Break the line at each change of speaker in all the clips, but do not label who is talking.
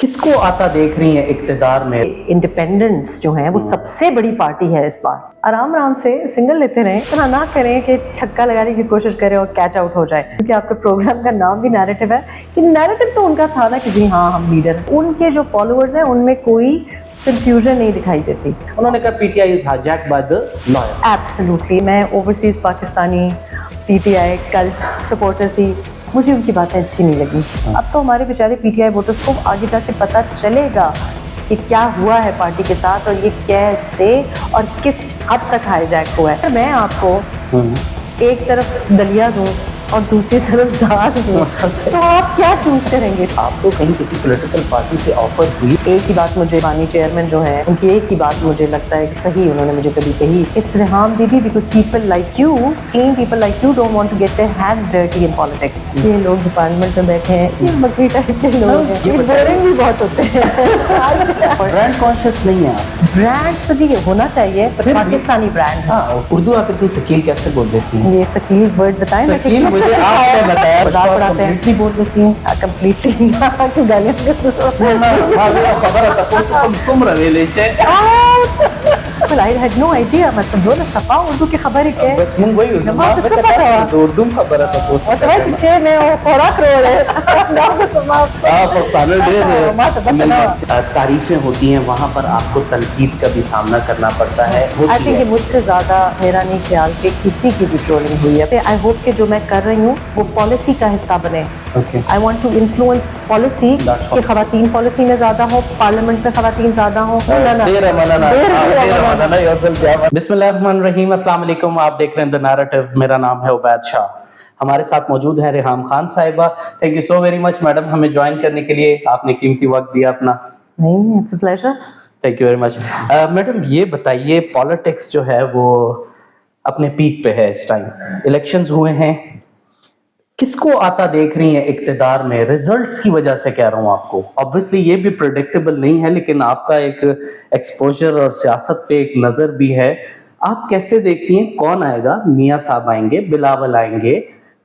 کس کو آتا دیکھ رہی ہیں اقتدار میں؟
انڈیپینڈنٹس جو ہیں وہ سب سے بڑی پارٹی ہے اس بار. آرام سے سنگل لیتے رہیں, اتنا نہ کریں کہ چھکا لگانے کی کوشش کریں اور کیچ آؤٹ ہو جائے, کیونکہ آپ کے پروگرام کا نام بھی نیریٹو ہے کہ نیریٹو تو ان کا تھا نا کہ جی ہاں ہم لیڈر. ان کے جو فالوورز ہیں ان میں کوئی کنفیوژن نہیں دکھائی دیتی.
انہوں نے کہا P T I is hijacked by the lawyers.
Absolutely. میں overseas Pakistani P T I cult supporter تھی, مجھے ان کی باتیں اچھی نہیں لگی. اب تو ہمارے بیچارے پی ٹی آئی ووٹرز کو آگے جا کے پتہ چلے گا کہ کیا ہوا ہے پارٹی کے ساتھ اور یہ کیسے اور کس حد تک ہائی جیک ہوا ہے. میں آپ کو ایک طرف دلیا دوں اور دوسری طرف دال دوں تو آپ کیا چوز کریں گے؟
آپ کو کہیں کسی پولیٹیکل پارٹی سے آفر ہوئی؟
ایک ہی بات مجھے بانی چیئرمین جو ہے ان کی ایک ہی بات مجھے لگتا ہے کہ صحیح انہوں نے مجھے کبھی کہی, it's Reham baby because people like you, clean people like you don't want to get their hands dirty in politics. یہ لوگ ڈپارٹمنٹ میں بیٹھے ہیں, یہ بکری ٹائپ کے لوگ ہیں, یہ بورنگ بھی بہت ہوتے ہیں.
برانڈ کانشیس نہیں ہے آپ؟
برانڈ تو جی ہونا چاہیے پر پاکستانی برانڈ.
ہاں, اردو آپ اتنی سکیل کیسے بول دیتی ہیں؟
یہ سکیل ورڈ بتائیں نا کہ
سکیل مجھے آپ نے بتایا
مذاق اڑاتے ہیں.
کمپلیٹلی بول دیتی ہیں.
کمپلیٹلی
خبر ہے تم سم رویلے سے
Well, I had no idea. مطلب دو نا صفا اردو کی خبر ہی کہ
بس من وہی اردو خبر ہے تو
مطلب چچے میں وہ خوراک رو رہے
تعریفیں ہوتی ہیں, وہاں پر آپ کو تنقید کا بھی سامنا کرنا پڑتا ہے.
I think کہ مجھ سے زیادہ میرا نہیں خیال کہ کسی کی بھی ٹرولنگ ہوئی ہے. I hope کہ جو میں کر رہی ہوں وہ پالیسی کا حصہ بنے. I want to influence policy کہ خواتین پالیسی میں زیادہ ہوں, پارلیمنٹ میں خواتین زیادہ ہوں.
بسم اللہ الرحمن الرحیم. السلام علیکم, آپ دیکھ رہے ہیں دی نیریٹو. میرا نام ہے عبید شاہ. ہمارے ساتھ موجود ہیں ریحام خان صاحبہ. Thank you so very much madam ہمیں جوائن کرنے کے لیے, آپ نے قیمتی وقت دیا اپنا.
نہیں, it's a pleasure.
Thank you very much. Madam یہ بتائیے, پالیٹکس جو ہے وہ اپنے پیک پہ ہے اس ٹائم, الیکشنز ہوئے ہیں, کس کو آتا دیکھ رہی ہیں اقتدار میں؟ ریزلٹس کی وجہ سے کہہ رہا ہوں آپ کو, obviously یہ بھی پریڈکٹیبل نہیں ہے, لیکن آپ کا ایک ایکسپوجر اور سیاست پہ ایک نظر بھی ہے. آپ کیسے دیکھتی ہیں کون آئے گا؟ میاں صاحب آئیں گے, بلاول آئیں گے,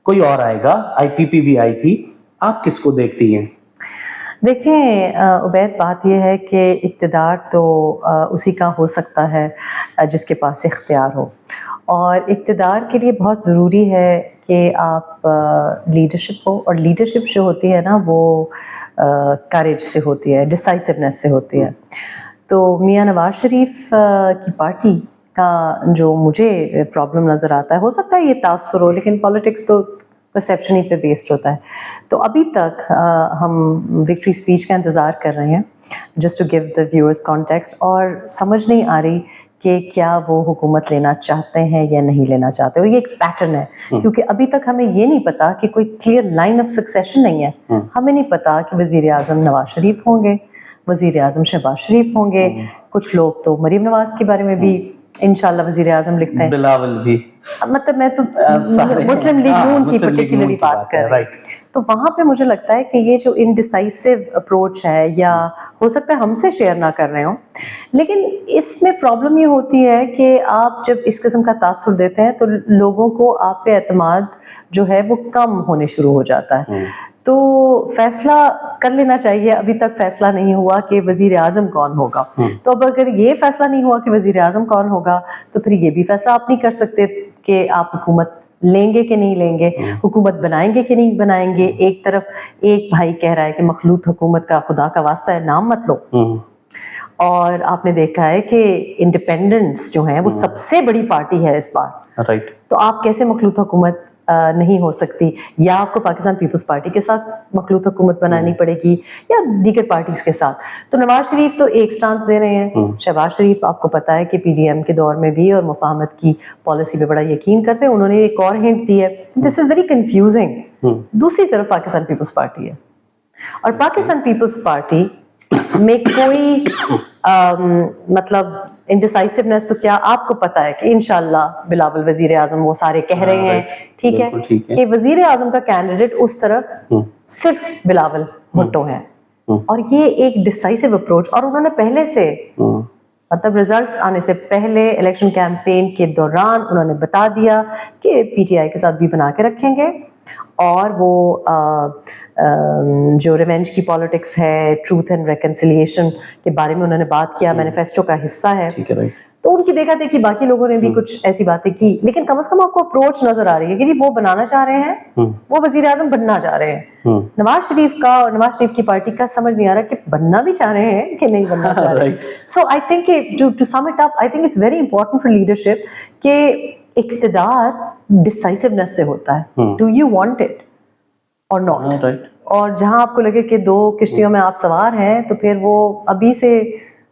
کوئی اور آئے گا, آئی پی پی بھی آئی تھی, آپ کس کو دیکھتی ہیں؟
دیکھیں عبید, بات یہ ہے کہ اقتدار تو اسی کا ہو سکتا ہے جس کے پاس اختیار ہو, اور اقتدار کے لیے بہت ضروری ہے کہ آپ لیڈرشپ ہو, اور لیڈرشپ جو ہوتی ہے نا وہ کریج سے ہوتی ہے, ڈسائسونیس سے ہوتی ہے. تو میاں نواز شریف کی پارٹی کا جو مجھے پرابلم نظر آتا ہے, ہو سکتا ہے یہ تاثر ہو, لیکن پالیٹکس تو پرسیپشن ہی پہ بیسڈ ہوتا ہے. تو ابھی تک ہم وکٹری اسپیچ کا انتظار کر رہے ہیں just to give the viewers context, اور سمجھ نہیں آ رہی کہ کیا وہ حکومت لینا چاہتے ہیں یا نہیں لینا چاہتے. اور یہ ایک پیٹرن ہے, کیونکہ ابھی تک ہمیں یہ نہیں پتا کہ کوئی کلیئر لائن آف سکسیشن نہیں ہے. ہمیں نہیں پتا کہ وزیر اعظم نواز شریف ہوں گے, وزیر اعظم شہباز شریف ہوں گے, کچھ لوگ تو مریم نواز کے بارے میں بھی انشاءاللہ وزیر اعظم لکھتے ہیں,
بلاول بھی,
مطلب میں تو مسلم لیگ نون کی پرٹیکولرلی بات کر رہی ہوں. تو وہاں پہ مجھے لگتا ہے کہ یہ جو انڈیسائسو اپروچ ہے, یا ہو سکتا ہے ہم سے شیئر نہ کر رہے ہوں, لیکن اس میں پرابلم یہ ہوتی ہے کہ آپ جب اس قسم کا تاثر دیتے ہیں تو لوگوں کو آپ پہ اعتماد جو ہے وہ کم ہونے شروع ہو جاتا ہے. تو فیصلہ کر لینا چاہیے. ابھی تک فیصلہ نہیں ہوا کہ وزیر اعظم کون ہوگا, تو اب اگر یہ فیصلہ نہیں ہوا کہ وزیر اعظم کون ہوگا, تو پھر یہ بھی فیصلہ آپ نہیں کر سکتے کہ آپ حکومت لیں گے کہ نہیں لیں گے, حکومت بنائیں گے کہ نہیں بنائیں گے. ایک طرف ایک بھائی کہہ رہا ہے کہ مخلوط حکومت کا خدا کا واسطہ ہے نام مت لو, اور آپ نے دیکھا ہے کہ انڈیپینڈنٹس جو ہیں وہ سب سے بڑی پارٹی ہے اس بار. تو آپ کیسے مخلوط حکومت نہیں ہو سکتی؟ یا آپ کو پاکستان پیپلز پارٹی کے ساتھ مخلوط حکومت بنانی پڑے گی یا دیگر پارٹیز کے ساتھ. تو نواز شریف تو ایک سٹانس دے رہے ہیں, شہباز شریف آپ کو پتا ہے کہ پی ڈی ایم کے دور میں بھی اور مفاہمت کی پالیسی پہ بڑا یقین کرتے ہیں, انہوں نے ایک اور ہنٹ دی ہے, دس از ویری کنفیوزنگ. دوسری طرف پاکستان پیپلز پارٹی ہے, اور پاکستان پیپلز پارٹی میں کوئی مطلب انڈیسائسونیس تو کیا آپ کو پتا ہے کہ انشاءاللہ بلاول وزیر اعظم, وہ سارے کہہ رہے ہیں ٹھیک ہے کہ وزیر اعظم کا کینڈیڈیٹ اس طرف صرف بلاول بھٹو ہے, اور یہ ایک ڈسائسو اپروچ, اور انہوں نے پہلے سے مطلب ریزلٹس آنے سے پہلے الیکشن کیمپین کے دوران انہوں نے بتا دیا کہ پی ٹی آئی کے ساتھ بھی بنا کے رکھیں گے, اور وہ جو ریونج کی پالیٹکس ہے, ٹروتھ اینڈ ریکنسیلیشن کے بارے میں انہوں نے بات کیا, مینیفیسٹو کا حصہ ہے. تو ان کی دیکھا دیکھی باقی لوگوں نے بھی کچھ ایسی باتیں کی, لیکن کم از کم آپ کو اپروچ نظر آ رہی ہے کہ جی وہ بنانا چاہ رہے ہیں, وہ وزیر اعظم بننا چاہ رہے ہیں. نواز شریف کا اور نواز شریف کی پارٹی کا سمجھ نہیں آ رہا کہ بننا بھی چاہ رہے ہیں کہ نہیں بننا چاہ رہے ہیں. So I think to sum it up, I think it's very important for leadership کہ اقتدار ڈسائسونیس سے ہوتا ہے. Do you want it or not, اور جہاں آپ کو لگے کہ دو کشتیوں میں آپ سوار ہیں تو پھر وہ ابھی سے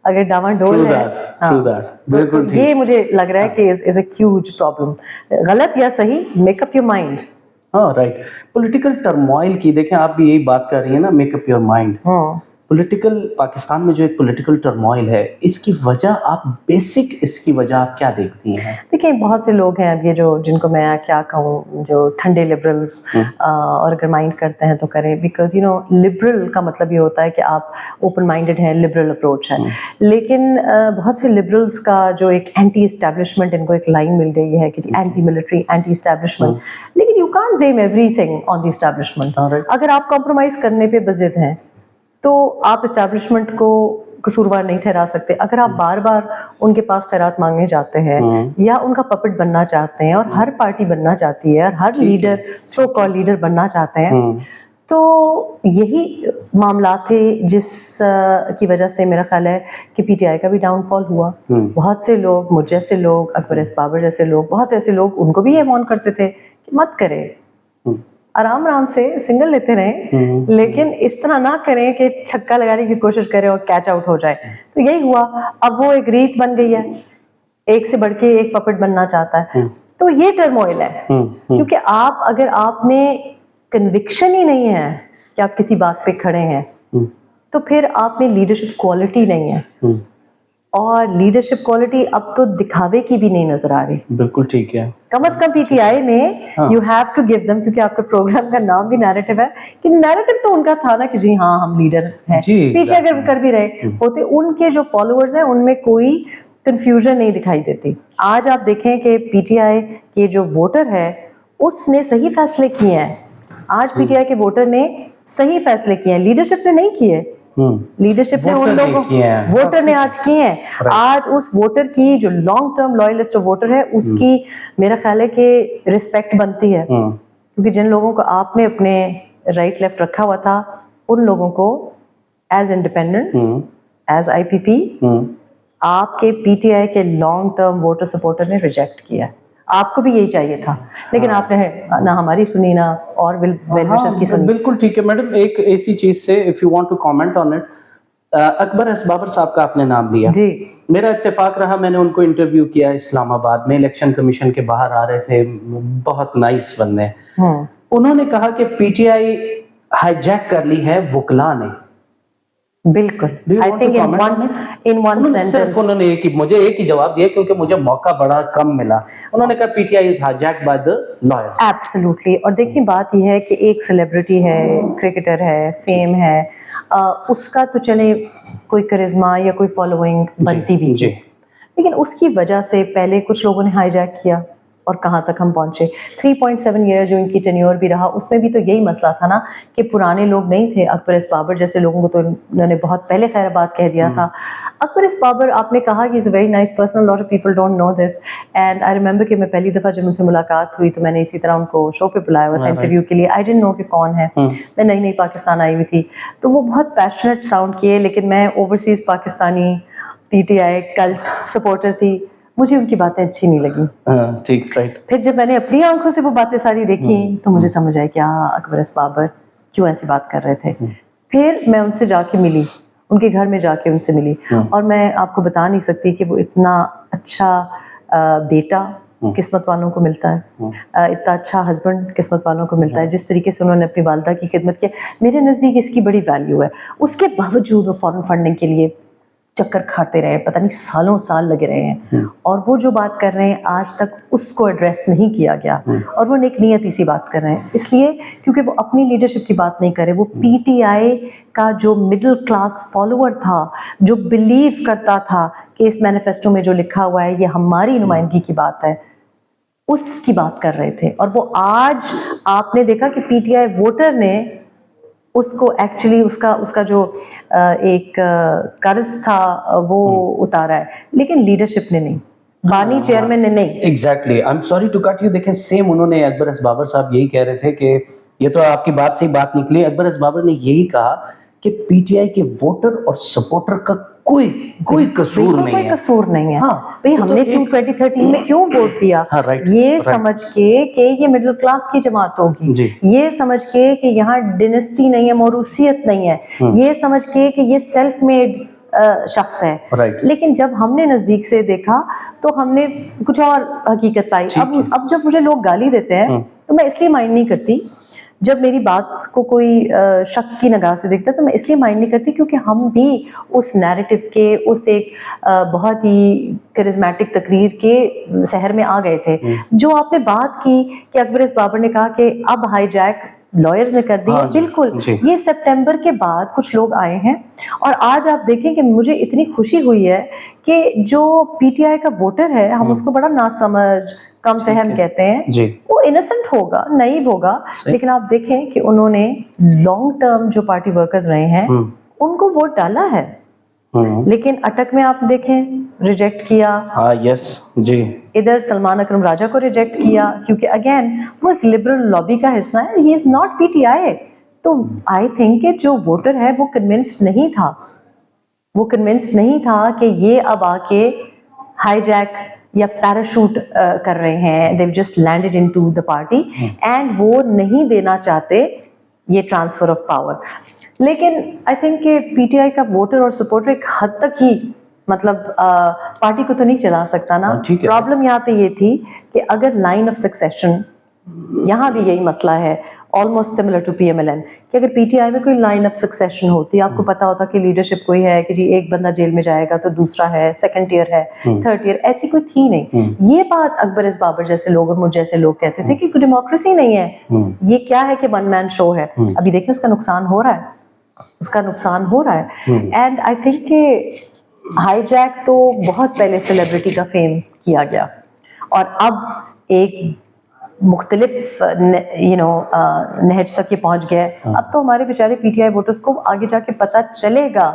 اگر ڈاواں ڈول ہے, تو یہ مجھے لگ رہا ہے کہ از اے ہیوج پرابلم. غلط یا صحیح, میک اپ یور مائنڈ.
ہاں رائٹ. پولیٹیکل ٹرموائل کی دیکھیں آپ بھی یہی بات کر رہی ہیں نا, make up your mind. Political Pakistan میں جو ایک پولیٹیکل ٹرموائل ہے, اس کی وجہ آپ بیسک اس کی وجہ آپ کیا دیکھتی ہیں؟
دیکھیں بہت سے لوگ ہیں اب یہ جو جن کو میں کیا کہوں, جو ٹھنڈے لبرلز, اور اگر مائنڈ کرتے ہیں تو کریں, بیکاز یو نو لبرل کا مطلب یہ ہوتا ہے کہ آپ اوپن مائنڈیڈ ہیں, لبرل اپروچ ہے. لیکن بہت سے لبرلز کا جو ایک اینٹی اسٹیبلشمنٹ, ان کو ایک لائن مل گئی ہے کہ اینٹی ملٹری, اینٹی اسٹیبلشمنٹ, لیکن you can't blame every thing on the establishment. اگر آپ کمپرومائز کرنے پہ بضد ہیں تو آپ اسٹیبلشمنٹ کو قصوروار نہیں ٹھہرا سکتے. اگر آپ بار بار ان کے پاس خیرات مانگنے جاتے ہیں یا ان کا پپٹ بننا چاہتے ہیں, اور ہر پارٹی بننا چاہتی ہے, اور ہر لیڈر سو کال لیڈر بننا چاہتے ہیں, تو یہی معاملات تھے جس کی وجہ سے میرا خیال ہے کہ پی ٹی آئی کا بھی ڈاؤن فال ہوا. بہت سے لوگ, مجھ جیسے لوگ, اکبر ایس بابر جیسے لوگ, بہت سے ایسے لوگ, ان کو بھی یہ وارن کرتے تھے کہ مت کریں, آرام آرام سے سنگل لیتے رہیں, لیکن اس طرح نہ کریں کہ چھکا لگانے کی کوشش کریں اور کیچ آؤٹ ہو جائے. تو یہی ہوا. اب وہ ایک ریت بن گئی ہے, ایک سے بڑھ کے ایک پپٹ بننا چاہتا ہے. تو یہ ٹرموائل ہے, کیونکہ آپ اگر آپ میں کنوکشن ہی نہیں ہے کہ آپ کسی بات پہ کھڑے ہیں, تو پھر آپ میں لیڈرشپ کوالٹی نہیں ہے. اور لیڈرشپ کوالٹی اب تو دکھاوے کی بھی نہیں نظر آ رہی. بالکل ٹھیک ہے. کم از کم پی ٹی آئی میں you have to give them, کیونکہ آپ کے پروگرام کا نام بھی نیریٹو ہے, کہ نیریٹو تو ان کا تھا نا کہ جی ہاں ہم لیڈر ہیں. پیچھے اگر کر بھی رہے ہوتے, ان کے جو فالوورز ہیں ان میں کوئی کنفیوژن نہیں دکھائی دیتی. آج آپ دیکھیں کہ پی ٹی آئی کے جو ووٹر ہے اس نے صحیح فیصلے کیے ہیں. آج پی ٹی آئی کے ووٹر نے صحیح فیصلے کیے ہیں, لیڈرشپ نے نہیں کیے. لیڈرشپ نے ان لوگوں, ووٹر نے آج کیے ہیں. آج اس ووٹر کی جو لانگ ٹرم لوئلسٹ ووٹر ہے, اس کی میرا خیال ہے کہ رسپیکٹ بنتی ہے, کیونکہ جن لوگوں کو آپ نے اپنے رائٹ لیفٹ رکھا ہوا تھا, ان لوگوں کو ایز انڈیپینڈنٹس, ایز آئی پی پی, آپ کے پی ٹی آئی کے لانگ ٹرم ووٹر سپورٹر نے ریجیکٹ کیا. آپ کو بھی یہی چاہیے تھا, لیکن آپ نے نہ ہماری سنی نہ اور ویل وشز کی سنی.
بالکل ٹھیک ہے میڈم. ایک ایسی چیز سے if you want to comment on it, Akbar S Babar صاحب کا آپ نے نام لیا.
جی,
میرا اتفاق رہا, میں نے ان کو انٹرویو کیا اسلام آباد میں, الیکشن کمیشن کے باہر آ رہے تھے, بہت نائس بندے. انہوں نے کہا کہ P T I high Jack کر لی ہے وکلا نے.
بالکل. I think in one sentence
انہوں نے مجھے ایک ہی جواب دیا, کیونکہ مجھے موقع بڑا کم ملا. انہوں نے کہا P T I is hijacked by the lawyers.
Absolutely. اور دیکھیں بات یہ ہے کہ ایک سیلیبریٹی ہے, کرکٹر ہے, فیم ہے, اس کا تو چلے کوئی کرزما یا کوئی فالوئنگ بنتی بھی تھی, لیکن اس کی وجہ سے پہلے کچھ لوگوں نے ہائی جیک کیا اور کہاں تک ہم پہنچے. 3.7 ایئر جو ان کی ٹینیور بھی رہا, اس میں بھی تو یہی مسئلہ تھا نا کہ پرانے لوگ نہیں تھے. اکبر ایس بابر جیسے لوگوں کو تو انہوں نے بہت پہلے خیر آباد کہہ دیا تھا. اکبر ایس بابر آپ نے کہا کہ is a very nice person, lot of people don't know this. And I remember کہ میں پہلی دفعہ جب ان سے ملاقات ہوئی تو میں نے اسی طرح ان کو شو پہ بلایا ہوا تھا انٹرویو کے لیے. آئی ڈنٹ نو کہ کون ہے, میں نئی نئی پاکستان آئی ہوئی تھی, تو وہ بہت پیشنیٹ ساؤنڈ کیے, لیکن میں overseas Pakistani P T I cult supporter تھی, مجھے ان کی باتیں اچھی نہیں لگی. پھر جب میں نے اپنی آنکھوں سے وہ باتیں ساری دیکھی تو مجھے سمجھ آیا کہ ہاں اکبر ایس بابر کیوں ایسی بات کر رہے تھے. پھر میں ان سے جا کے ملی, ان کے گھر میں جا کے ان سے ملی, اور میں آپ کو بتا نہیں سکتی کہ وہ اتنا اچھا بیٹا قسمت والوں کو ملتا ہے, اتنا اچھا ہسبینڈ قسمت والوں کو ملتا ہے. جس طریقے سے انہوں نے اپنی والدہ کی خدمت کی, میرے نزدیک اس کی بڑی ویلیو ہے. اس کے باوجود وہ فارن فنڈنگ کے لیے چکر کھاتے رہے, پتہ نہیں سالوں سال لگے رہے ہیں, اور وہ جو بات کر رہے ہیں آج تک اس کو ایڈریس نہیں کیا گیا, اور وہ نیک نیتی سی بات کر رہے ہیں, اس لیے کیونکہ وہ اپنی لیڈرشپ کی بات نہیں کر رہے, وہ پی ٹی آئی کا جو مڈل کلاس فالوور تھا, جو بلیو کرتا تھا کہ اس مینیفیسٹو میں جو لکھا ہوا ہے یہ ہماری نمائندگی کی بات ہے, اس کی بات کر رہے تھے. اور وہ آج آپ نے دیکھا کہ پی ٹی آئی ووٹر نے اس کو ایکچولی اس کا جو ایک قرض تھا وہ اتارا ہے, لیکن لیڈرشپ نے نہیں, بانی چیئرمین نے نہیں.
Exactly, I am sorry to cut you. دیکھیں سیم انہوں نے اکبر ایس بابر صاحب یہی کہہ رہے تھے کہ یہ تو آپ کی بات سے ہی بات نکلی. اکبر ایس بابر نے یہی کہا کہ پی ٹی آئی کے ووٹر اور سپورٹر کا کوئی قصور نہیں ہے,
کوئی قصور نہیں ہے.
ہاں
بھئی ہم نے 2013 میں کیوں ووٹ دیا, یہ سمجھ کے کہ یہ مڈل کلاس کی جماعت ہوگی, یہ سمجھ کے کہ یہاں ڈینسٹی نہیں ہے, موروثیت نہیں ہے, یہ سمجھ کے کہ یہ سیلف میڈ شخص ہے. لیکن جب ہم نے نزدیک سے دیکھا تو ہم نے کچھ اور حقیقت پائی. اب جب مجھے لوگ گالی دیتے ہیں تو میں اس لیے مائنڈ نہیں کرتی, جب میری بات کو کوئی شک کی نگاہ سے دیکھتا ہے تو میں اس لیے مائنڈ نہیں کرتی کیونکہ ہم بھی اس نیریٹو کے, اس ایک بہت ہی کرزمیٹک تقریر کے سحر میں آ گئے تھے. جو آپ نے بات کی کہ اکبر ایس بابر نے کہا کہ اب ہائی جیک لائرز نے کر دی, بالکل یہ سپٹمبر کے بعد کچھ لوگ آئے ہیں, اور آج آپ دیکھیں کہ مجھے اتنی خوشی ہوئی ہے کہ جو پی ٹی آئی کا ووٹر ہے, ہم اس کو بڑا ناسمجھ کم فہم کہتے ہیں, وہ انسنٹ ہوگا, نائیو ہوگا, لیکن آپ دیکھیں کہ انہوں نے لانگ ٹرم جو پارٹی ورکرز رہے ہیں ان کو ووٹ ڈالا ہے. لیکن اٹک میں آپ دیکھیں ریجیکٹ کیا,
یس جی,
ادھر سلمان اکرم راجہ کو ریجیکٹ کیا کیونکہ اگین وہ ایک لبرل لابی کا حصہ ہے, ہی is not P T I. تو آئی تھنک کہ جو ووٹر ہے وہ کنونسڈ نہیں تھا کہ یہ اب آ کے ہائی جیک یا پیراشوٹ کر رہے ہیں, they've just landed into the party and وہ نہیں دینا چاہتے یہ ٹرانسفر آف پاور. لیکن آئی تھنک کہ پی ٹی آئی کا ووٹر اور سپورٹر ایک حد تک ہی مطلب پارٹی کو تو نہیں چلا سکتا نا. پرابلم یہاں پہ یہ تھی کہ اگر لائن آف سکسیشن, یہاں بھی یہی مسئلہ ہے almost similar to P M L N, کہ اگر پی ٹی آئی میں کوئی لائن آف سکسیشن ہوتی, آپ کو پتا ہوتا کہ لیڈرشپ کوئی ہے کہ جی ایک بندہ جیل میں جائے گا تو دوسرا ہے, سیکنڈ ٹیئر ہے, تھرڈ ٹیئر, ایسی کوئی تھی نہیں. یہ بات اکبر ایس بابر جیسے لوگ اور مجھ جیسے لوگ کہتے تھے کہ ڈیموکریسی نہیں ہے, یہ کیا ہے کہ ون مین شو ہے. ابھی دیکھیں اس کا نقصان ہو رہا ہے, اینڈ آئی تھنک کہ ہائی جیک تو بہت پہلے سیلیبریٹی کا فیم کیا گیا, اور اب ایک مختلف نہج تک یہ پہنچ گیا ہے. اب تو ہمارے بیچارے پی ٹی آئی ووٹرز کو آگے جا کے پتہ چلے گا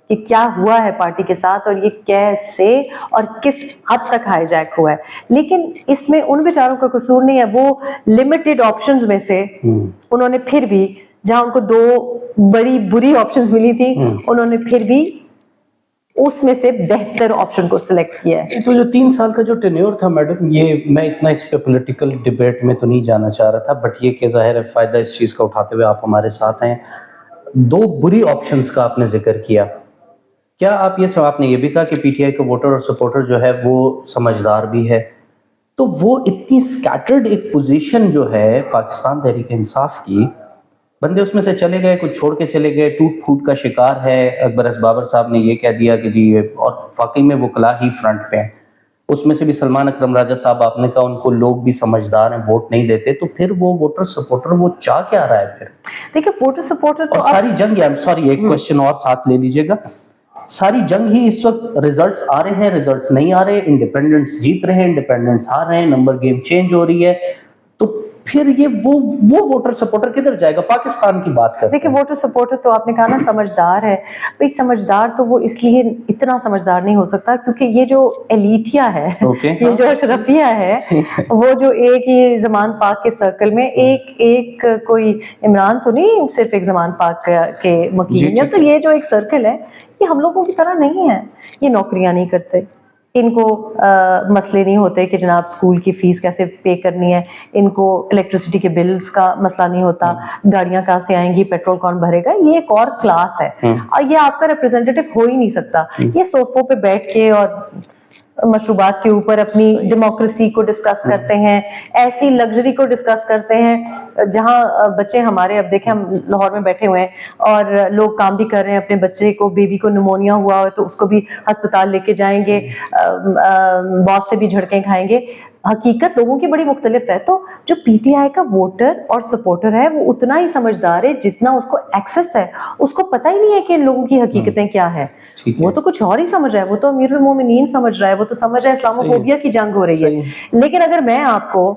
کہ کیا ہوا ہے پارٹی کے ساتھ, اور یہ کیسے اور کس حد تک ہائی جیک ہوا ہے. لیکن اس میں ان بیچاروں کا قصور نہیں ہے, وہ لمیٹڈ آپشنز میں سے انہوں نے پھر بھی, جہاں ان کو دو بڑی بری آپشنز ملی تھی, انہوں نے پھر بھی اس میں سے بہتر آپشن کو سلیکٹ کیا ہے.
تو جو 3 سال کا جو ٹینیور تھا میڈم, یہ میں اتنا اس پہ پولیٹیکل ڈیبیٹ میں تو نہیں جانا چاہ رہا تھا, بٹ یہ کہ ظاہر ہے فائدہ اس چیز کا اٹھاتے ہوئے آپ ہمارے ساتھ ہیں. 2 بری آپشنز کا آپ نے ذکر کیا, کیا آپ نے یہ بھی کہا کہ پی ٹی آئی کا ووٹر اور سپورٹر جو ہے وہ سمجھدار بھی ہے, تو وہ اتنی سکیٹرڈ ایک پوزیشن جو ہے پاکستان تحریک انصاف کی, بندے اس میں سے چلے گئے, کچھ چھوڑ کے چلے گئے, ٹوٹ پھوٹ کا شکار ہے. اکبر ایس بابر صاحب نے یہ کہہ دیا کہ جی, اور واقعی میں وکلا ہی فرنٹ پہ ہیں. اس میں سے بھی سلمان اکرم راجہ صاحب, آپ نے کہا ان کو لوگ بھی سمجھدار ہیں, ووٹ نہیں دیتے, تو پھر وہ ووٹر سپورٹر وہ چاہ کیا رہا ہے پھر؟
دیکھیں ووٹر سپورٹر تو
ساری جنگ ہے, سوری ایک کوشچن اور ساتھ لے لیجئے گا, ساری جنگ ہی اس وقت ریزلٹس آ رہے ہیں, ریزلٹس نہیں آ رہے, انڈیپینڈنٹس جیت رہے ہیں, انڈیپینڈنٹس ہار رہے ہیں, نمبر گیم چینج ہو رہی ہے, تو پھر یہ وہ ووٹر سپورٹر کدھر جائے گا؟ پاکستان کی بات کرتے ہیں.
دیکھیں ووٹر سپورٹر تو آپ نے کہا نا سمجھدار ہے, بھئی سمجھدار تو وہ اس لیے اتنا سمجھدار نہیں ہو سکتا کیونکہ یہ جو ایلیٹیا ہے, یہ جو اشرفیہ ہے, وہ جو ایک ہی زمان پاک کے سرکل میں ایک کوئی عمران تو نہیں صرف ایک زمان پاک کے مکین, یا تو یہ جو ایک سرکل ہے یہ ہم لوگوں کی طرح نہیں ہے. یہ نوکریاں نہیں کرتے, ان کو مسئلے نہیں ہوتے کہ جناب اسکول کی فیس کیسے پے کرنی ہے, ان کو الیکٹریسٹی کے بلز کا مسئلہ نہیں ہوتا, گاڑیاں کہاں سے آئیں گی, پیٹرول کون بھرے گا. یہ ایک اور کلاس ہے, اور یہ آپ کا ریپرزینٹیٹو ہو ہی نہیں سکتا. یہ صوفوں پہ بیٹھ کے اور مشروبات کے اوپر اپنی ڈیموکریسی کو ڈسکس کرتے ہیں, ایسی لگژری کو ڈسکس کرتے ہیں جہاں بچے ہمارے, اب دیکھیں ہم لاہور میں بیٹھے ہوئے ہیں اور لوگ کام بھی کر رہے ہیں, اپنے بچے کو, بیبی کو نمونیا ہوا ہو تو اس کو بھی ہسپتال لے کے جائیں گے, باس سے بھی جھڑکیں کھائیں گے. حقیقت لوگوں کی بڑی مختلف ہے. تو جو پی ٹی آئی کا ووٹر اور سپورٹر ہے وہ اتنا ہی سمجھدار ہے جتنا اس کو ایکسس ہے. اس کو پتہ ہی نہیں ہے کہ ان لوگوں کی حقیقتیں کیا ہے, وہ تو کچھ اور ہی سمجھ رہا ہے, وہ تو امیر المومنین سمجھ رہا ہے, وہ تو سمجھ رہا ہے اسلاموفوبیا کی جنگ ہو رہی ہے. لیکن اگر میں آپ کو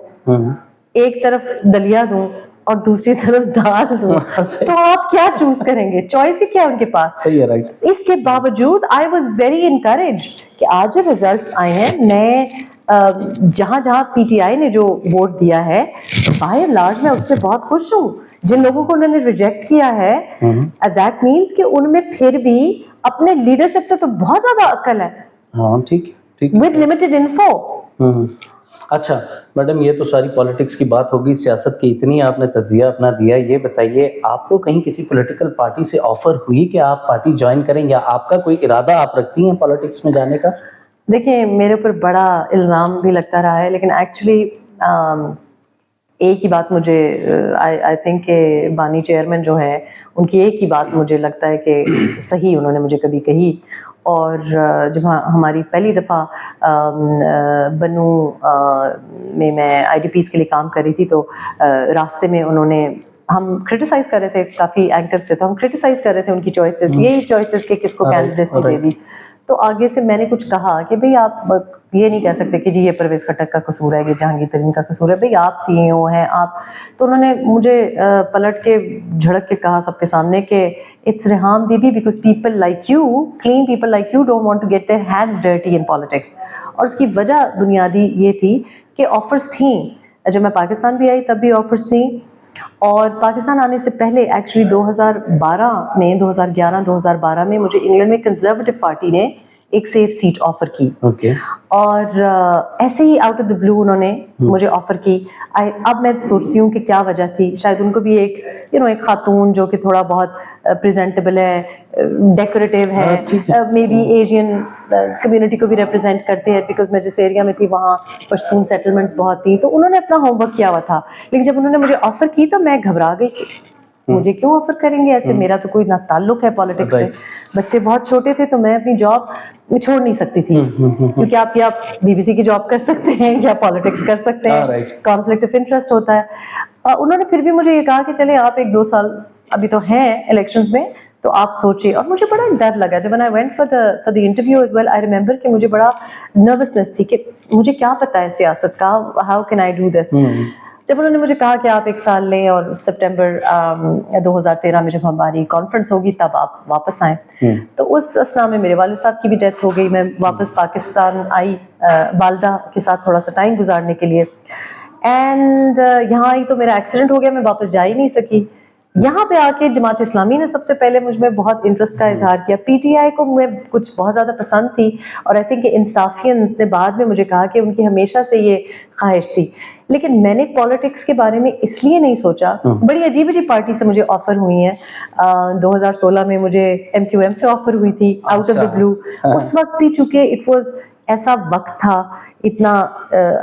ایک طرف دلیا دوں اور دوسری طرف دال دوں تو آپ کیا چوز کریں گے؟ چوائس ہی کیا ان کے پاس. اس کے باوجود آئی واز ویری انکریجڈ کہ آج جو ریزلٹس آئے ہیں, میں جہاں جہاں پی ٹی آئی نے جو ووٹ دیا ہے بائی اینڈ لارج میں اس سے بہت خوش ہوں. جن لوگوں کو انہوں نے ریجیکٹ کیا ہے دیٹ مینس کہ ان میں پھر بھی اپنے لیڈرشپ سے تو بہت زیادہ عقل ہے.
ہاں ٹھیک ہے,
ود لمیٹڈ انفو.
اچھا میڈم, یہ تو ساری پالیٹکس کی بات ہوگی, سیاست کی اتنی آپ نے تجزیہ اپنا دیا. یہ بتائیے آپ کو کہیں کسی پولیٹیکل پارٹی سے آفر ہوئی کہ آپ پارٹی جوائن کریں, یا آپ کا کوئی ارادہ آپ رکھتی ہیں پالیٹکس میں جانے کا؟
دیکھیں میرے اوپر بڑا الزام بھی لگتا رہا ہے, لیکن ایکچولی ایک ہی بات مجھے آئی تھنک کہ بانی چیئرمین جو ہیں ان کی ایک ہی بات مجھے لگتا ہے کہ صحیح انہوں نے مجھے کبھی کہی. اور جب ہماری پہلی دفعہ بنو میں آئی ڈی پیز کے لیے کام کر رہی تھی تو راستے میں انہوں نے, ہم کرٹیسائز کر رہے تھے, کافی اینکرز سے, تو ہم کرٹیسائز کر رہے تھے ان کی چوائسیز, یہی چوائسیز کہ کس کو کینڈیڈیسی دے دی. تو آگے سے میں نے کچھ کہا کہ بھئی آپ یہ نہیں کہہ سکتے کہ جی یہ پرویز خٹک کا قصور ہے, یہ جہانگیر ترین کا قصور ہے, بھئی آپ سی اے او ہیں آپ. تو انہوں نے مجھے پلٹ کے جھڑک کے کہا سب کے سامنے کہ اٹس ریحام بی بی because people like you, clean people like you don't want to get their hands dirty in politics. اور اس کی وجہ بنیادی یہ تھی کہ آفرز تھیں, جب میں پاکستان بھی آئی تب بھی آفرز تھیں, اور پاکستان آنے سے پہلے ایکچولی 2012 میں 2011-2012 میں مجھے انگلینڈ میں کنزرویٹو پارٹی نے ایک سیف سیٹ آفر کی, اور ایسے ہی آؤٹ آف دا بلو انہوں نے مجھے آفر کی. اب میں سوچتی ہوں کہ کیا وجہ تھی, شاید ان کو بھی ایک ایک خاتون جو کہ تھوڑا بہت پریزنٹیبل ہے, ڈیکوریٹیو ہے, مے بی ایشین کمیونٹی کو بھی ریپرزینٹ کرتے ہیں, بیکاز میں جس ایریا میں تھی وہاں پشتون سیٹلمنٹس بہت تھیں, تو انہوں نے اپنا ہوم ورک کیا ہوا تھا. لیکن جب انہوں نے مجھے آفر کی تو میں گھبرا گئی کہ مجھے کیوں آفر کریں گے ایسے, میرا تو کوئی نہ تعلق ہے پالیٹکس سے, بچے بہت چھوٹے تھے تو میں اپنی جاب چھوڑ نہیں سکتی تھی, کیونکہ آپ یا بی بی سی کی جاب کر سکتے ہیں یا پالیٹکس کر سکتے ہیں, کانفلکٹ آف انٹرسٹ ہوتا ہے. انہوں نے پھر بھی مجھے یہ کہا کہ چلے آپ 1-2 سال ابھی تو ہیں الیکشنز میں تو آپ سوچیں. اور مجھے بڑا ڈر لگا جب I went for the interview as well. I remember کہ مجھے بڑا نروسنس تھی کہ مجھے کیا پتہ ہے سیاست کا, how can I do this. جب انہوں نے مجھے کہا کہ آپ 1 سال لیں اور سپٹمبر 2013 میں جب ہماری کانفرنس ہوگی تب آپ واپس آئیں, تو اس اسنا میں میرے والد صاحب کی بھی ڈیتھ ہو گئی. میں واپس پاکستان آئی والدہ کے ساتھ تھوڑا سا ٹائم گزارنے کے لیے, اینڈ یہاں آئی تو میرا ایکسیڈنٹ ہو گیا, میں واپس جا ہی نہیں سکی. یہاں پہ آ کے جماعت اسلامی نے سب سے پہلے مجھ میں بہت انٹرسٹ کا اظہار کیا. پی ٹی آئی کو میں کچھ بہت زیادہ پسند تھی, اور آئی تھنک کہ انصافیئنس نے بعد میں مجھے کہا کہ ان کی ہمیشہ سے یہ خواہش تھی. لیکن میں نے پالیٹکس کے بارے میں اس لیے نہیں سوچا, بڑی عجیب عجیب پارٹی سے مجھے آفر ہوئی ہیں. 2016 میں مجھے MQM سے آفر ہوئی تھی آؤٹ آف دا بلو. اس وقت بھی چونکہ اٹ واز ایسا وقت تھا, اتنا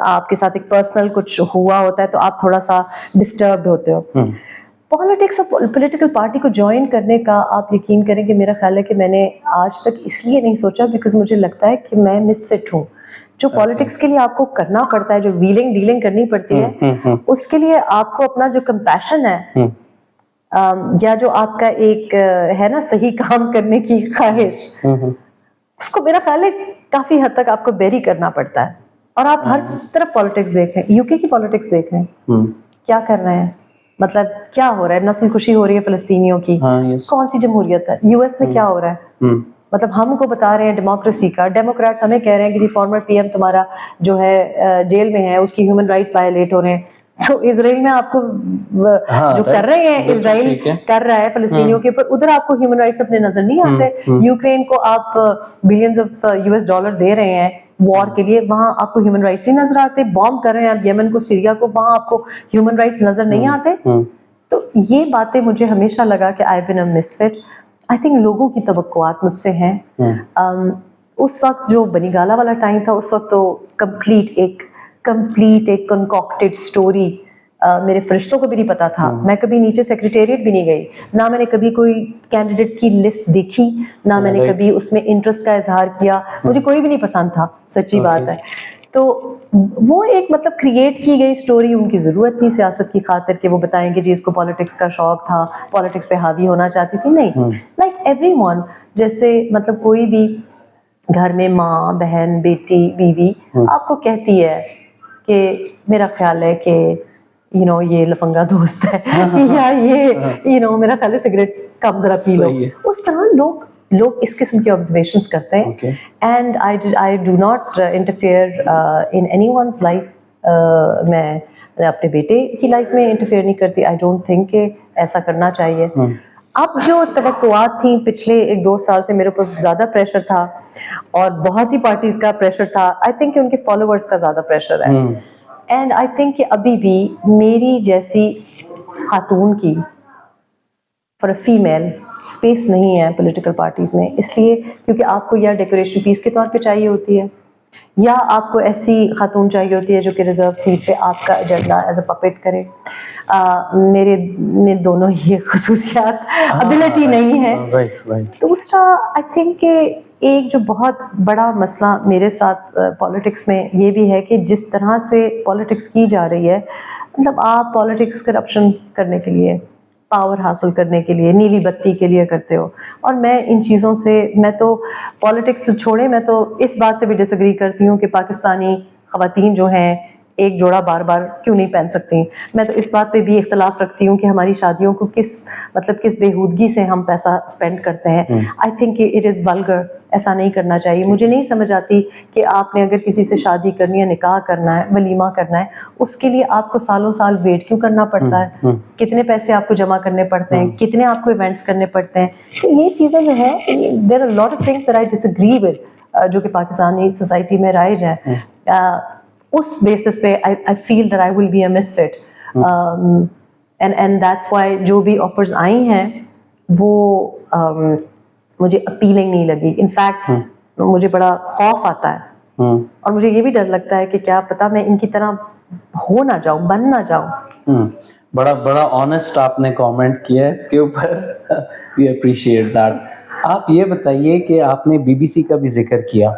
آپ کے ساتھ ایک پرسنل کچھ ہوا ہوتا ہے تو آپ تھوڑا سا ڈسٹربڈ ہوتے ہو. پالیٹکس اور پولیٹیکل پارٹی کو جوائن کرنے کا آپ یقین کریں کہ میرا خیال ہے کہ میں نے آج تک اس لیے نہیں سوچا بیکاز مجھے لگتا ہے کہ میں مس فٹ ہوں. جو پالیٹکس کے لیے آپ کو کرنا پڑتا ہے, جو ویلنگ ڈیلنگ کرنی پڑتی ہے, اس کے لیے آپ کو اپنا جو کمپیشن ہے یا جو آپ کا ایک ہے نا صحیح کام کرنے کی خواہش, اس کو میرا خیال ہے کافی حد تک آپ کو بیری کرنا پڑتا ہے. اور آپ ہر طرف پالیٹکس دیکھ لیں, UK کی پالیٹکس دیکھ لیں, کیا کر رہے ہیں, مطلب کیا ہو رہا ہے, نسل کشی ہو رہی ہے فلسطینیوں کی, کون سی جمہوریت ہے. US میں کیا ہو رہا ہے, مطلب ہم کو بتا رہے ہیں ڈیموکریسی کا, ڈیموکریٹس ہمیں کہہ رہے ہیں کہ جی فارمر PM تمہارا جو ہے جیل میں ہے, اس کی ہیومن رائٹس وائلیٹ ہو رہے ہیں. تو اسرائیل میں آپ کو جو کر رہے ہیں, اسرائیل کر رہا ہے فلسطینیوں کے اوپر, ادھر آپ کو ہیومن رائٹس اپنے نظر نہیں آتے. یوکرین کو آپ بلینز آف $US دے رہے ہیں وار کے لیے, وہاں آپ کو ہیومن رائٹس نہیں نظر آتے. بامب کر رہے ہیں آپ یمن کو, سیریا کو, وہاں آپ کو ہیومن رائٹس نظر نہیں آتے. تو یہ باتیں مجھے ہمیشہ لگا کہ آئی بین اے مسفٹ. آئی تھنک لوگوں کی توقعات مجھ سے ہیں, اس وقت جو بنی گالا والا ٹائم تھا اس وقت تو کمپلیٹ ایک کنکاکٹڈ اسٹوری میرے فرشتوں کو بھی نہیں پتا تھا. میں کبھی نیچے سیکریٹریٹ بھی نہیں گئی, نہ میں نے کبھی کوئی کینڈیڈیٹس کی لسٹ دیکھی, نہ میں نے کبھی اس میں انٹرسٹ کا اظہار کیا. مجھے کوئی بھی نہیں پسند تھا, سچی بات ہے. تو وہ ایک مطلب کریٹ کی گئی اسٹوری, ان کی ضرورت تھی سیاست کی خاطر کہ وہ بتائیں گے جی اس کو پالیٹکس کا شوق تھا, پالیٹکس پہ حاوی ہونا چاہتی تھی. نہیں, لائک ایوری ون, جیسے مطلب کوئی بھی گھر میں ماں, بہن, بیٹی, بیوی آپ کو کہتی ہے کہ میرا خیال ہے کہ یہ لفنگا دوست ہے, یا یہ میرا خیال ہے سگریٹ کم ذرا پی لو. اس طرح لوگ اس قسم کی آبزرویشنس کرتے ہیں. And I do not interfere in any one's life. میں اپنے بیٹے کی لائف میں انٹرفیئر نہیں کرتی. آئی ڈونٹ تھنک کہ ایسا کرنا چاہیے. اب جو توقعات تھیں پچھلے 1-2 سال سے, میرے اوپر زیادہ پریشر تھا اور بہت سی پارٹیز کا پریشر تھا. آئی تھنک کہ ان کے فالوورس کا زیادہ پریشر ہے. اینڈ آئی تھنک کہ ابھی بھی میری جیسی خاتون کی فار اے فیمیل اسپیس نہیں ہے پولیٹیکل پارٹیز میں, اس لیے کیونکہ آپ کو یا ڈیکوریشن پیس کے طور پہ چاہیے ہوتی ہے, یا آپ کو ایسی خاتون چاہیے ہوتی ہے جو کہ ریزرو سیٹ پہ آپ کا ایجنڈا ایز اے پپیٹ کرے. میرے میں دونوں یہ خصوصیات ابیلٹی نہیں ہے. دوسرا آئی تھنک کہ ایک جو بہت بڑا مسئلہ میرے ساتھ پالیٹکس میں یہ بھی ہے کہ جس طرح سے پالیٹکس کی جا رہی ہے, مطلب آپ پالیٹکس کرپشن کرنے کے لیے, پاور حاصل کرنے کے لیے, نیلی بتی کے لیے کرتے ہو. اور میں ان چیزوں سے, میں تو پالیٹکس چھوڑے, میں تو اس بات سے بھی ڈس ایگری کرتی ہوں کہ پاکستانی خواتین جو ہیں ایک جوڑا بار بار کیوں نہیں پہن سکتی. میں تو اس بات پہ بھی اختلاف رکھتی ہوں کہ ہماری شادیوں کو کس بےہودگی سے ہم پیسہ اسپینڈ کرتے ہیں. I think it is vulgar, ایسا نہیں کرنا چاہیے. مجھے نہیں سمجھ آتی کہ آپ نے اگر کسی سے شادی کرنی ہے, نکاح کرنا ہے, ولیمہ کرنا ہے, اس کے لیے آپ کو سالوں سال ویٹ کیوں کرنا پڑتا ہے, کتنے پیسے آپ کو جمع کرنے پڑتے ہیں, کتنے آپ کو ایونٹس کرنے پڑتے ہیں. تو یہ چیزیں جو ہیں, there are lot of things that I disagree with, جو کہ پاکستانی سوسائٹی میں رائج ہے. اس بیسس پہ I feel that I will be a misfit. And that's why جو بھی آفرز آئی ہیں وہ مجھے اپیلنگ نہیں لگی. ان فیکٹ مجھے بڑا خوف آتا ہے, اور مجھے یہ بھی ڈر لگتا ہے کہ کیا پتا میں ان کی طرح ہو نہ جاؤں, بن نہ جاؤں.
بڑا آنےسٹ آپ نے کامنٹ کیا ہے اس کے اوپر, وی اپریشیٹ دیٹ. آپ یہ بتائیے کہ آپ نے BBC کا بھی ذکر کیا,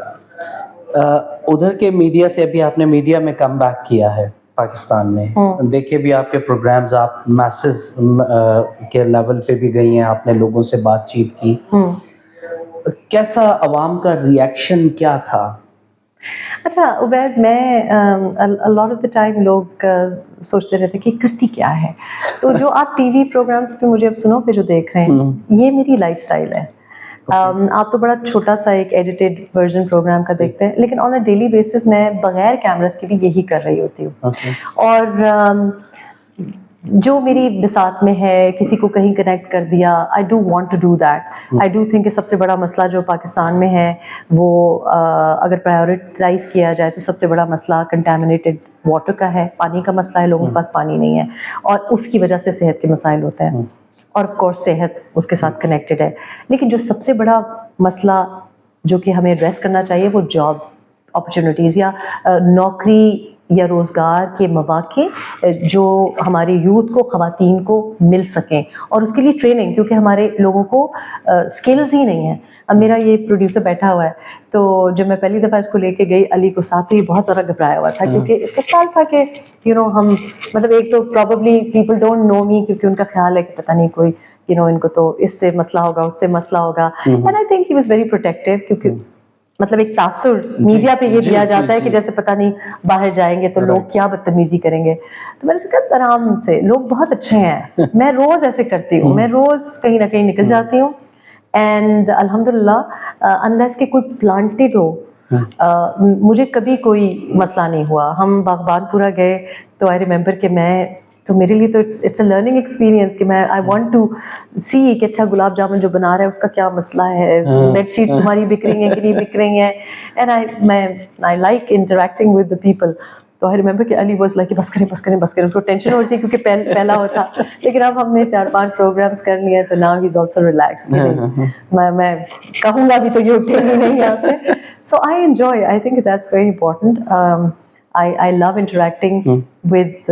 ادھر کے میڈیا سے ابھی آپ نے میڈیا میں کم بیک کیا ہے پاکستان میں, دیکھے بھی آپ کے پروگرامز, آپ میسز کے لیول پہ بھی گئی ہیں, آپ نے لوگوں سے بات چیت کی. کیسا عوام کا ریئیکشن کیا تھا؟
اچھا عبید, میں لاٹ آف دا ٹائم لوگ سوچتے رہتے کہ کرتی کیا ہے. تو جو آپ ٹی وی پروگرامس پہ مجھے اب سنو پہ جو دیکھ رہے ہیں, یہ میری لائف سٹائل ہے. آپ تو بڑا چھوٹا سا ایک ایڈیٹڈ ورژن پروگرام کا دیکھتے ہیں, لیکن آن اے ڈیلی بیسس میں بغیر کیمراز کے بھی یہی کر رہی ہوتی ہوں. اور جو میری بساط میں ہے, کسی کو کہیں کنیکٹ کر دیا, I do want to do that. I do think کہ سب سے بڑا مسئلہ جو پاکستان میں ہے وہ اگر پرائیورٹائز کیا جائے تو سب سے بڑا مسئلہ کنٹامنیٹڈ واٹر کا ہے, پانی کا مسئلہ ہے. لوگوں کے پاس پانی نہیں ہے, اور اس کی وجہ سے صحت کے مسائل ہوتے ہیں, اور آف کورس صحت اس کے ساتھ کنیکٹڈ ہے. لیکن جو سب سے بڑا مسئلہ جو کہ ہمیں ایڈریس کرنا چاہیے وہ جاب اپرچونیٹیز, یا نوکری یا روزگار کے مواقع جو ہمارے یوتھ کو, خواتین کو مل سکیں, اور اس کے لیے ٹریننگ, کیونکہ ہمارے لوگوں کو اسکلز ہی نہیں ہیں. اب میرا یہ پروڈیوسر بیٹھا ہوا ہے, تو جب میں پہلی دفعہ اس کو لے کے گئی علی کو ساتھ, تو یہ بہت زیادہ گھبرایا ہوا تھا, کیونکہ اس کا خیال تھا کہ ہم مطلب ایک تو پرابیبلی پیپل ڈونٹ نو می, کیونکہ ان کا خیال ہے کہ پتہ نہیں کوئی ان کو تو اس سے مسئلہ ہوگا, اس سے مسئلہ ہوگا. And I think he was very protective, کیونکہ مطلب ایک تاثر میڈیا پہ یہ دیا جاتا ہے کہ جیسے پتہ نہیں باہر جائیں گے تو لوگ کیا بدتمیزی کریں گے. تو میں نے کہا آرام سے, لوگ بہت اچھے ہیں, میں روز ایسے کرتی ہوں, میں روز کہیں نہ کہیں نکل جاتی ہوں. اینڈ الحمدللہ انلیس کہ کوئی پلانٹڈ ہو, مجھے کبھی کوئی مسئلہ نہیں ہوا. ہم باغبان پورا گئے تو آئی ریمبر کہ تو میرے لیے تو اٹس اے لرننگ ایکسپیرینس کہ میں آئی وانٹ ٹو سی کہ اچھا گلاب جامن جو بنا رہا ہے اس کا کیا مسئلہ ہے, بیڈ شیٹس تمہاری بک رہی ہیں کہ نہیں بک رہی ہیں. And I like interacting with the people. تو آئی ریمبر کہ علی واز لائک بس کریں, اس کو ٹینشن ہوتی ہے کیونکہ پہلا ہوتا. لیکن اب ہم نے 4-5 پروگرامس کر لیے ہیں, تو now he is also relax. میں کہوں گا بھی تو یہ اٹھے گی نہیں یہاں سے. So I enjoy. I think that's very important. I love interacting with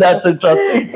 That's interesting.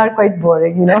are quite boring, you know.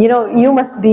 you know, you must be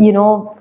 you know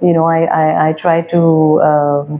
you know I try to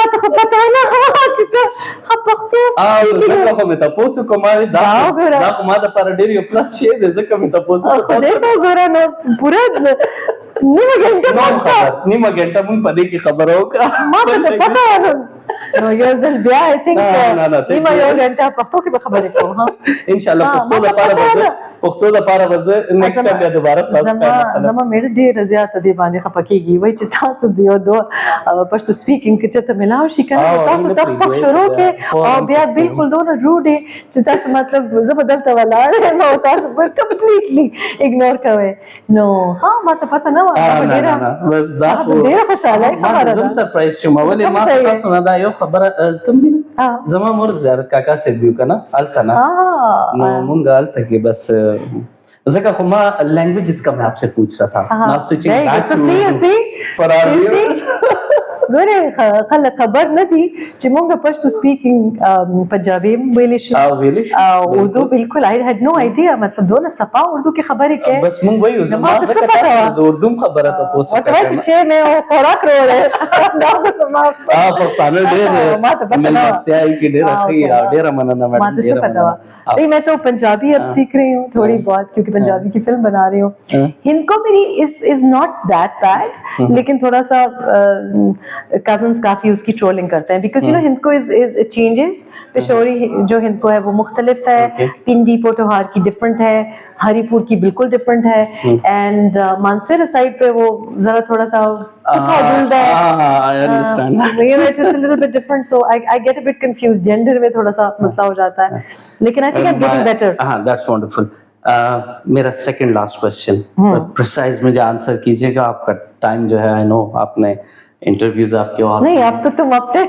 ما تخبطنا واجد خبطو
زکه خو مې تاسو کومه دا ما د پر ډیر you plus شي د زکه مې تاسو
خو دې ته ګوره نو پورا
نیمه ګنټه مونږ په دې کې خبرو وکړه
ما ته پته و نو یو ځل بیا آی تھنک نیمه یو ګنټه پښتو کې به خبرې کوم ها
ان شاء الله پښتو لپاره به نیکسټ ټایم بیا دوباره تاسو
زما مې ډېر زیات دې باندې خپکیږي وای چې تاسو دیو دو پښتو سپیکینګ کې ته ملاو شي کنه تاسو تخ شروع کې او بیا بالکل دونه روډ چې تاسو مطلب زبردست ولاړ نو تاسو پر کمپلیټلی اګنور کوئ نو ها ما ته پته نه
بس دا
ډېر خوشاله خبره
زم سرپرایز شوم ولې ما تاسو نه دا یو خبره کوم ځای زما مور زیارت کاکا سے دیو کنه الته نه نو مونږ الته کې بس زکه خو ما لینگویجز کا میں آپ سے پوچھ رہا تھا نا switching back to for our viewers
ګوره خلک خبر نه دي چې مونږ پښتو سپیکینګ پنجابي ویلی شو او اردو بالکل آئی هډ نو آئیډیا مطلب دونه صفا اردو کې خبرې کوي
بس مونږ وایو زما د اردو خبره ته پوښتنه
وته چې مې خوراک وروړې دا بس ما
پښتانه ډېر
ما ته پته نه
مستیاي کې ډېر اخی ډېر مننه
ما ته څه پتا نہیں میں تو پنجابی اب سیکھ رہی ہوں تھوڑی بہت کیونکہ پنجابی کی فلم بنا رہی ہوں ہند کو میری از ناٹ دیٹ بیڈ لیکن تھوڑا سا کزنس کافی اس کی ٹرولنگ کرتے ہیں بیکاز یو نو ہند کو چینجز پشوری جو ہند کو ہے وہ مختلف ہے پنڈی پوٹوہار کی ڈفرنٹ ہے ہری پور کی بالکل ڈفرنٹ ہے اینڈ مانسر سائڈ پہ وہ ذرا تھوڑا سا جینڈر میں تھوڑا سا مسئلہ ہو جاتا ہے لیکن I think I am getting better.
That's wonderful. میرا سیکنڈ لاسٹ کوشچن پریسائز مجھے آنسر کیجیے گا. آپ کا ٹائم جو ہے آئی نو آپ نے انٹرویوز آپ کے اور
نہیں اب تو تم اپنے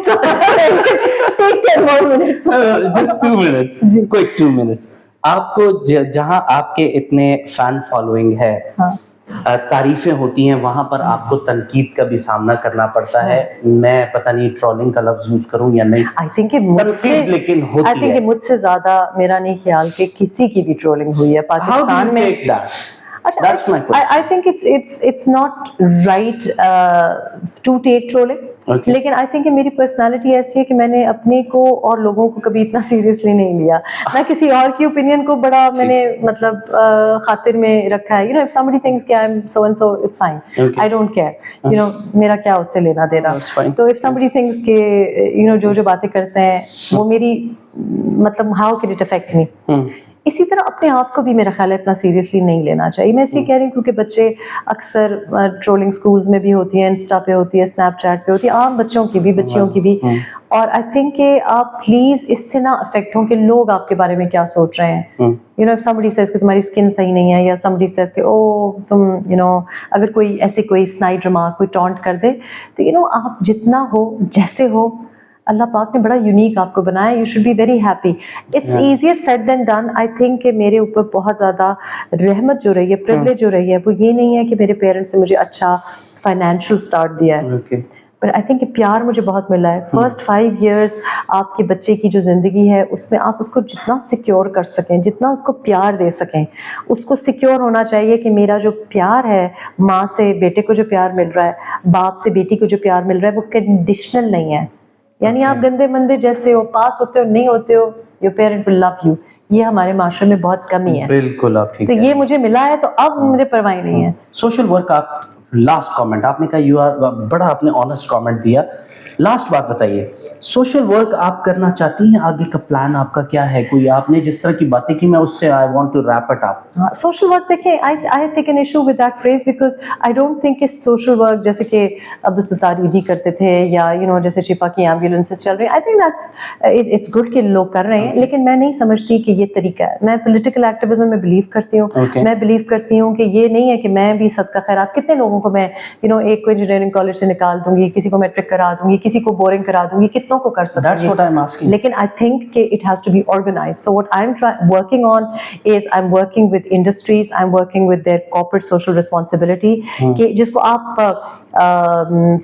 جسٹ 2 منٹس کوئک 2 منٹس. آپ کو جہاں آپ کے اتنے فین فالوئنگ ہے تعریفیں ہوتی ہیں وہاں پر آپ کو تنقید کا بھی سامنا کرنا پڑتا ہے. میں پتہ نہیں ٹرولنگ کا لفظ یوز کروں یا نہیں.
آئی تھنک
لیکن ہوتی ہے
مجھ سے زیادہ میرا نہیں خیال کہ کسی کی بھی ٹرولنگ ہوئی ہے پاکستان میں. I think it's not right to take trolling. لیکن آئی تھنک میری پرسنالٹی ایسی ہے کہ میں نے اپنے کو اور لوگوں کو کبھی اتنا سیریسلی نہیں لیا. میں کسی اور کی اوپینین کو بڑا میں نے مطلب خاطر میں رکھا ہے. if somebody thinks کہ I'm so and so it's fine. I don't care. میرا کیا اس سے لینا دینا. تو if somebody thinks کہ جو باتیں کرتے ہیں وہ میری مطلب how can it affect me. اسی طرح اپنے آپ کو بھی میرا خیال ہے اتنا سیریسلی نہیں لینا چاہیے. میں اس لیے کہہ رہی ہوں کیونکہ بچے اکثر ٹرولنگ اسکولز میں بھی ہوتی ہے, انسٹا پہ ہوتی ہے, اسنیپ چیٹ پہ ہوتی ہے, عام بچوں کی بھی بچیوں کی بھی. اور آئی تھنک کہ آپ پلیز اس سے نہ افیکٹ ہوں کہ لوگ آپ کے بارے میں کیا سوچ رہے ہیں. if somebody says کہ تمہاری اسکن صحیح نہیں ہے, یا somebody says کہ تم اگر کوئی ایسے کوئی سنائڈ ریمارک کوئی ٹونٹ کر دے تو آپ جتنا ہو جیسے ہو اللہ پاک نے بڑا یونیک آپ کو بنایا. You should be very happy. It's easier said than done. I think کہ میرے اوپر بہت زیادہ رحمت جو رہی ہے, پریولیج جو رہی ہے, وہ یہ نہیں ہے کہ میرے پیرنٹس نے مجھے اچھا فائنینشیل اسٹارٹ دیا ہے, پر آئی تھنک کہ پیار مجھے بہت ملا ہے. فرسٹ 5 ایئرس آپ کے بچے کی جو زندگی ہے اس میں آپ اس کو جتنا سیکیور کر سکیں, جتنا اس کو پیار دے سکیں, اس کو سیکیور ہونا چاہیے کہ میرا جو پیار ہے ماں سے بیٹے کو جو پیار مل رہا ہے, باپ سے بیٹی کو جو پیار مل رہا ہے, وہ کنڈیشنل نہیں ہے. یعنی آپ گندے مندے جیسے ہو, پاس ہوتے ہو نہیں ہوتے ہو, your parent will love you. یہ ہمارے معاشرے میں بہت کمی ہے.
بالکل آپ ٹھیک.
تو یہ مجھے ملا ہے تو اب مجھے پرواہ نہیں ہے.
سوشل ورک آپ لاسٹ کامنٹ آپ نے کہا یو آر بڑا آپ نے آنیسٹ کامنٹ دیا. لاسٹ بات بتائیے, سوشل ورک آپ کرنا چاہتی ہیں, آگے کا پلان آپ کا کیا ہے؟ کوئی آپ نے جس طرح کی باتیں کی میں اس سے I want to wrap it up.
Social work دیکھیں, I take an issue with that phrase because I don't think کہ سوشل ورک جیسے کہ عبدالستار ایدھی کرتے تھے یا جیسے شفا کی ایمبولینسز چل رہی ہیں, I think that's it's good کہ لوگ کر رہے ہیں, لیکن میں نہیں سمجھتی کہ یہ طریقہ ہے. میں پولیٹیکل ایکٹیویزم میں بلیو کرتی ہوں. میں بلیو کرتی ہوں کہ یہ نہیں ہے کہ میں بھی صدقہ خیرات, کتنے لوگوں کو میں ایک کو انجینئرنگ کالج سے نکال دوں گی, کسی کو میٹرک کرا دوں گی, کسی کو بورنگ کرا دوں گی, کتنوں کو کر سکوں گی. لیکن I think کہ it has to be organized. So what I'm working on is I'm working with industries, I'm working with their corporate social responsibility کہ جس کو آپ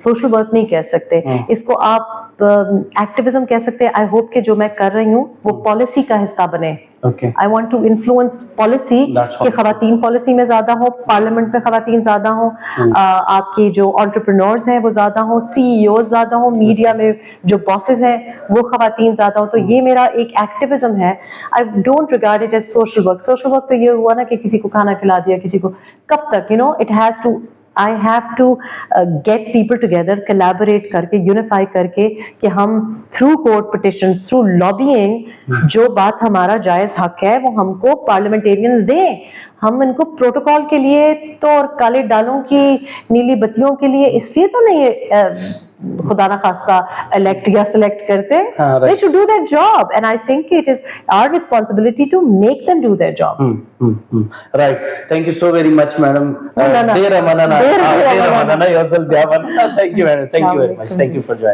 social work نہیں کہہ سکتے, اس کو آپ ایکٹیویزم کہہ سکتے ہیں. I hope کہ جو میں کر رہی ہوں وہ پالیسی کا حصہ بنے.
Okay.
I want to influence policy
That's
کہ خواتین پالیسی میں زیادہ ہوں, پارلیمنٹ میں خواتین زیادہ ہوں, آپ کے جو انٹرپرینورز ہیں وہ زیادہ ہوں, سی ای اوز زیادہ ہوں, میڈیا میں جو باسز ہیں وہ خواتین زیادہ ہوں. تو یہ میرا ایک ایکٹیویزم ہے. I don't regard it as social work. Social work تو یہ ہوا نا کہ کسی کو کھانا کھلا دیا, کسی کو, کب تک, it has to, I have to get people together, collaborate کر کے, unify کر کے, کہ ہم through court petitions, through lobbying, جو بات ہمارا جائز حق ہے وہ ہم کو پارلیمنٹیرینز دیں. ہم ان کو پروٹوکول کے لیے تو اور کالے ڈالوں کی نیلی بتیوں کے لیے اس لیے تو نہیں خدا نہ خواستہ الیکٹ یا سلیکٹ کرتے. They should do their job, and I think it is our responsibility to make them do their job.
Right. Thank you so very much, madam.
No.
Dear Amanana, Yosel Biawan. Thank you, madam. Thank you very much. Thank you for joining.